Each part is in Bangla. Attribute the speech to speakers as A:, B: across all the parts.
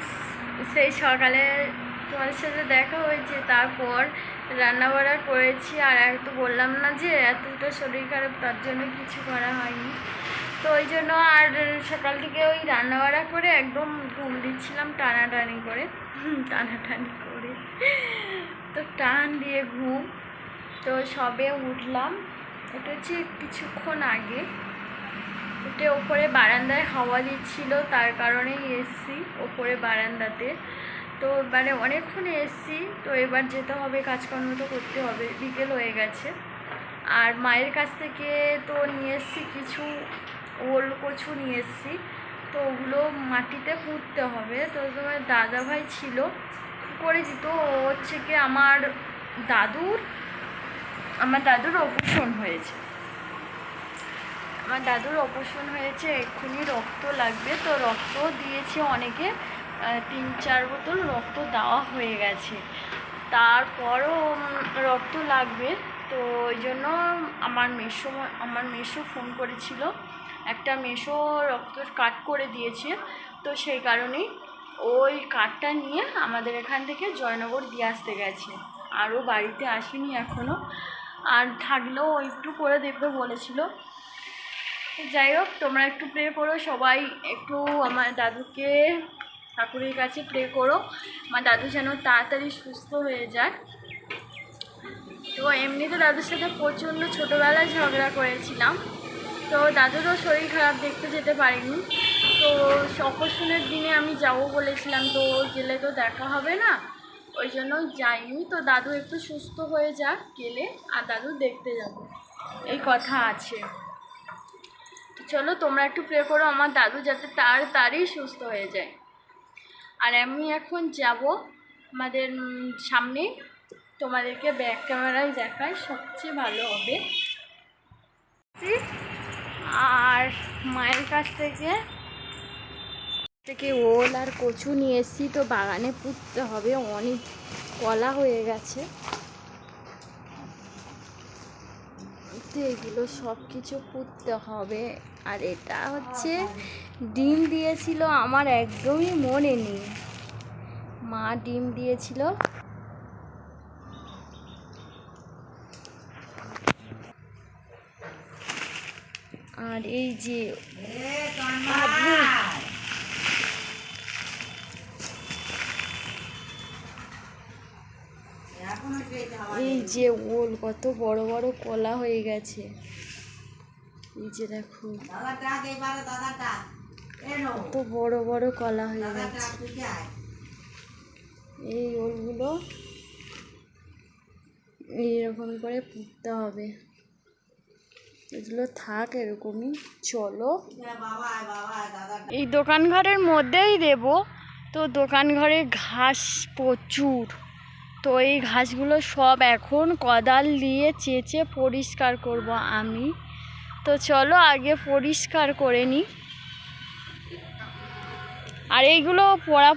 A: ফ্রেন্ডস, সেই সকালে তোমাদের সাথে দেখা হয়েছে, তারপর রান্নাবাড়া করেছি। আর এত বললাম না যে এতটা শরীর খারাপ, তার জন্য কিছু করা হয়নি। তো ওই জন্য আর সকাল থেকে ওই রান্নাবাড়া করে একদম ঘুম দিচ্ছিলাম টানাটানি করে। তো টান দিয়ে ঘুম। তো সবে উঠলাম, এটা হচ্ছে কিছুক্ষণ আগে। উঠে ওপরে বারান্দায় হাওয়া দিচ্ছিল, তার কারণেই এসছি ওপরে বারান্দাতে। তো মানে অনেকক্ষণ এসছি, তো এবার যেতে হবে, কাজকর্ম তো করতে হবে, বিকেল হয়ে গেছে। আর মায়ের কাছ থেকে তো নিয়ে এসছি কিছু ওল কচু নিয়ে এসছি, তো ওগুলো মাটিতে পুঁততে হবে। তো তোমার দাদাভাই ছিল করেছি। তো হচ্ছে কি আমার দাদুর অপারেশন হয়েছে। আমার দাদুর অপারেশন হয়েছে, এক্ষুনি রক্ত লাগবে। তো রক্ত দিয়েছে অনেকে, 3-4 বোতল রক্ত দেওয়া হয়ে গেছে। তারপরও রক্ত লাগবে। তো ওই জন্য আমার মেসো ফোন করেছিল, একটা মেসো রক্তর কার্ড করে দিয়েছে। তো সেই কারণেই ওই কার্ডটা নিয়ে আমাদের এখান থেকে জয়নগর দিয়ে আসতে গেছে, আরও বাড়িতে আসেনি এখনও। আর থাকলেও একটু করে দেখবে বলেছিল। যাই হোক, তোমরা একটু প্রে করো সবাই, একটু আমার দাদুকে ঠাকুরের কাছে প্রে করো, আমার দাদু যেন তাড়াতাড়ি সুস্থ হয়ে যায়। তো এমনিতে দাদুর সাথে প্রচণ্ড ছোটোবেলায় ঝগড়া করেছিলাম। তো দাদুরও শরীর খারাপ, দেখতে যেতে পারিনি। তো অপারেশনের দিনে আমি যাবো বলেছিলাম, তো গেলে তো দেখা হবে না, ওই জন্য যাইনি। তো দাদু একটু সুস্থ হয়ে যাক গেলে আর দাদু দেখতে যাব, এই কথা আছে। চলো তোমরা একটু প্রে করো আমার দাদু যাতে তাড়াতাড়ি সুস্থ হয়ে যায়। আর আমি এখন যাব আমাদের সামনে, তোমাদেরকে ব্যাক ক্যামেরায় দেখাই, সবচেয়ে ভালো হবে। আর মায়ের কাছ থেকে ওল আর কচু নিয়ে এসেছি, তো বাগানে পুঁততে হবে, অনেক কলা হয়ে গেছে। তো এগুলো সব কিছু পুঁততে হবে। আর এটা হচ্ছে ডিম দিয়েছিল, আমার একদমই মনে নেই, মা ডিম দিয়েছিল। আর এই যে ওল, কত বড় বড় কলা হয়ে গেছে। এই যে দেখো কত বড় বড় কলা হয়ে গেছে। এই ওলগুলো এইরকম করে পুঁততে হবে, এগুলো থাক এরকমই। চলো এই দোকান ঘরের মধ্যেই দেব। তো দোকান ঘরে ঘাস প্রচুর, তো এই ঘাসগুলো সব এখন কোদাল দিয়ে চেঁচে পরিষ্কার করব আমি। তো চলো আগে পরিষ্কার করে নিই। আর এইগুলো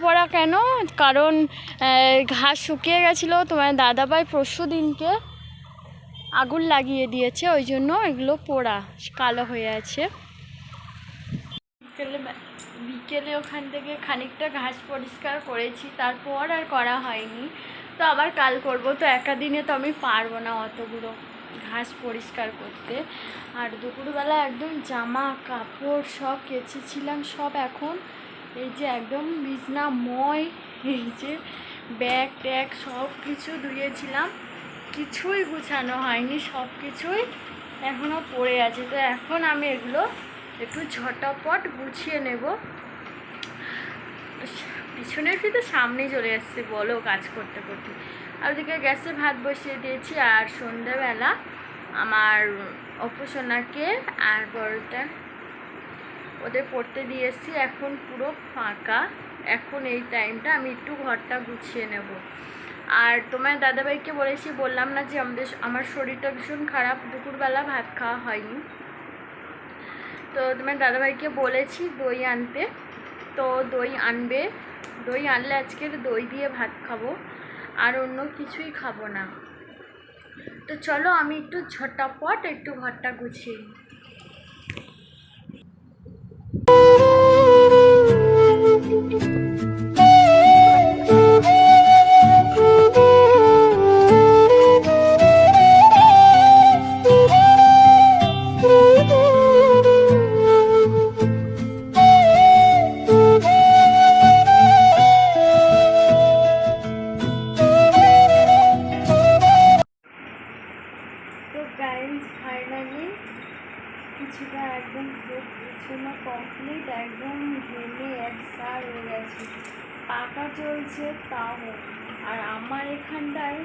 A: পোড়া কেন, কারণ ঘাস শুকিয়ে গেছিলো, তোমার দাদাভাই পরশু দিনকে আগুন লাগিয়ে দিয়েছে, ওই জন্য এগুলো পোড়া কালো হয়ে আছে। বিকেলে ওখান থেকে খানিকটা ঘাস পরিষ্কার করেছি, তারপর আর করা হয়নি। তো আবার কাল করব। তো একা দিনে তো আমি পারবো না অতগুলো ঘাস পরিষ্কার করতে। আর দুপুরবেলা একদম জামা কাপড় সব কেচেছিলাম, সব এখন এই যে একদম বিছনাময়, এই যে ব্যাগ ট্যাগ সব কিছু ধুয়েছিলাম, কিছুই গুছানো হয়নি, সব কিছুই এখনও পড়ে আছে। তো এখন আমি এগুলো একটু ঝটাপট গুছিয়ে নেব। পিছনের ফিতে সামনেই চলে এসছে বলো কাজ করতে করতে। আর ওদিকে গ্যাসে ভাত বসিয়ে দিয়েছি। আর সন্ধ্যাবেলা আমার অপসোনাকে আর বড়টা ওদের পড়তে দিয়ে এসেছি, এখন পুরো ফাঁকা। এখন এই টাইমটা আমি একটু ঘরটা গুছিয়ে নেব। আর তোমার দাদাভাইকে বললাম না যে আমার শরীরটা ভীষণ খারাপ, দুপুরবেলা ভাত খাওয়া হয়নি। তো তোমার দাদাভাইকে বলেছি দই আনতে, তো দই আনবে। দই আনলে আজকের দই দিয়ে ভাত খাবো, আর অন্য কিছুই খাবো না। তো চলো আমি একটু ঝটাপট একটু ঘরটা গুছিয়ে নিই। আছে, পাকা চলছে তাও। আর আমার এখানটায়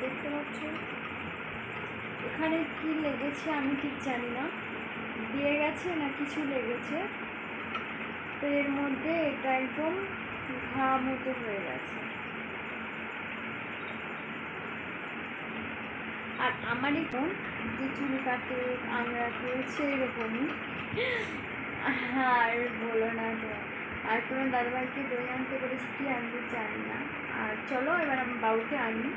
A: দেখতে পাচ্ছ এখানে কি লেগেছে আমি ঠিক জানি না, দিয়ে গেছে না কিছু লেগেছে, তো এর মধ্যে এটা একদম ঘা মতো হয়ে গেছে। আর আমার এখন যে চুল কাটে আঙড়াতে সেরকমই। আর বলো না তো। আর তোমার দাদাভাইকে দই আনতে বলেছি, কি আনতে জানি না। আর চলো এবার আমি বাবুকে আনি।